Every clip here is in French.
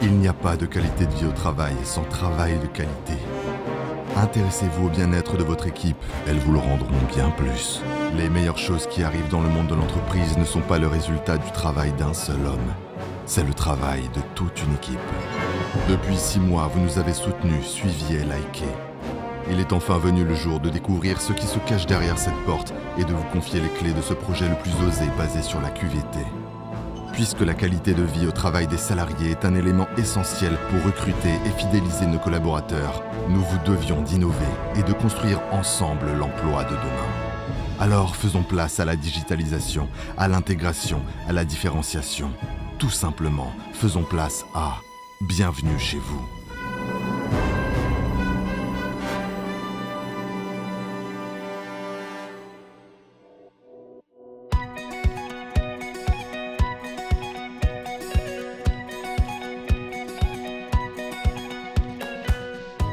Il n'y a pas de qualité de vie au travail sans travail de qualité. Intéressez-vous au bien-être de votre équipe, elles vous le rendront bien plus. Les meilleures choses qui arrivent dans le monde de l'entreprise ne sont pas le résultat du travail d'un seul homme. C'est le travail de toute une équipe. Depuis 6 mois, vous nous avez soutenus, suivis et likés. Il est enfin venu le jour de découvrir ce qui se cache derrière cette porte et de vous confier les clés de ce projet le plus osé basé sur la QVT. Puisque la qualité de vie au travail des salariés est un élément essentiel pour recruter et fidéliser nos collaborateurs, nous vous devions d'innover et de construire ensemble l'emploi de demain. Alors faisons place à la digitalisation, à l'intégration, à la différenciation. Tout simplement, faisons place à Bienvenue chez vous.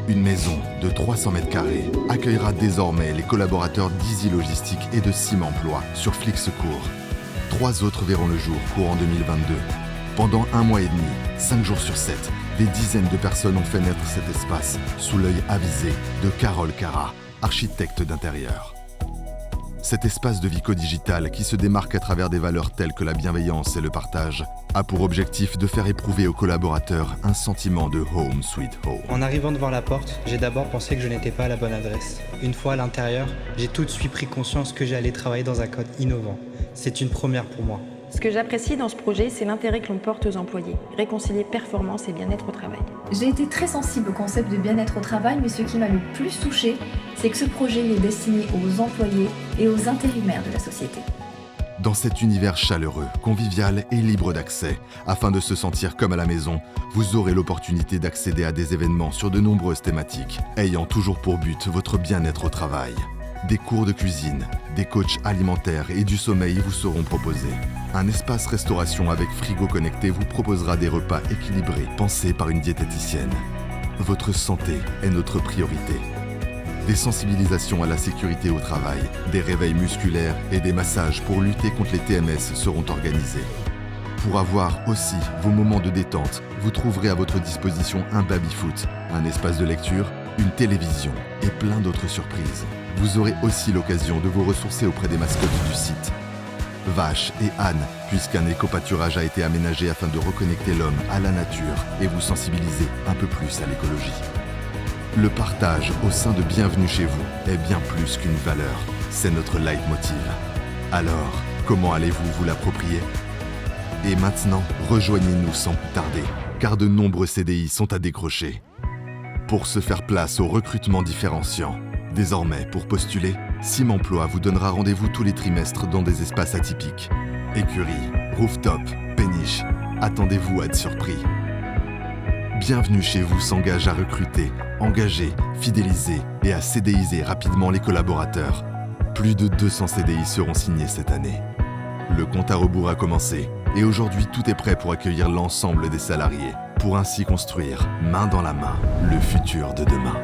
Une maison de 300 mètres carrés accueillera désormais les collaborateurs d'Easy Logistique et de Sim Emploi sur Flixecourt. 3 autres verront le jour courant 2022. Pendant 1 mois et demi, 5 jours sur 7, des dizaines de personnes ont fait naître cet espace sous l'œil avisé de Carole Cara, architecte d'intérieur. Cet espace de vico-digital qui se démarque à travers des valeurs telles que la bienveillance et le partage a pour objectif de faire éprouver aux collaborateurs un sentiment de home sweet home. En arrivant devant la porte, j'ai d'abord pensé que je n'étais pas à la bonne adresse. Une fois à l'intérieur, j'ai tout de suite pris conscience que j'allais travailler dans un code innovant. C'est une première pour moi. Ce que j'apprécie dans ce projet, c'est l'intérêt que l'on porte aux employés, réconcilier performance et bien-être au travail. J'ai été très sensible au concept de bien-être au travail, mais ce qui m'a le plus touchée, c'est que ce projet est destiné aux employés et aux intérimaires de la société. Dans cet univers chaleureux, convivial et libre d'accès, afin de se sentir comme à la maison, vous aurez l'opportunité d'accéder à des événements sur de nombreuses thématiques, ayant toujours pour but votre bien-être au travail. Des cours de cuisine, des coachs alimentaires et du sommeil vous seront proposés. Un espace restauration avec frigo connecté vous proposera des repas équilibrés, pensés par une diététicienne. Votre santé est notre priorité. Des sensibilisations à la sécurité au travail, des réveils musculaires et des massages pour lutter contre les TMS seront organisés. Pour avoir aussi vos moments de détente, vous trouverez à votre disposition un baby-foot, un espace de lecture, une télévision et plein d'autres surprises. Vous aurez aussi l'occasion de vous ressourcer auprès des mascottes du site. Vache et Anne, puisqu'un éco-pâturage a été aménagé afin de reconnecter l'homme à la nature et vous sensibiliser un peu plus à l'écologie. Le partage au sein de Bienvenue chez vous est bien plus qu'une valeur, c'est notre leitmotiv. Alors, comment allez-vous vous l'approprier ? Et maintenant, rejoignez-nous sans plus tarder, car de nombreux CDI sont à décrocher. Pour se faire place au recrutement différenciant, désormais, pour postuler, Sim Emploi vous donnera rendez-vous tous les trimestres dans des espaces atypiques. Écurie, rooftop, péniche, attendez-vous à être surpris. Bienvenue chez vous s'engage à recruter, engager, fidéliser et à CDIser rapidement les collaborateurs. Plus de 200 CDI seront signés cette année. Le compte à rebours a commencé et aujourd'hui tout est prêt pour accueillir l'ensemble des salariés, pour ainsi construire, main dans la main, le futur de demain.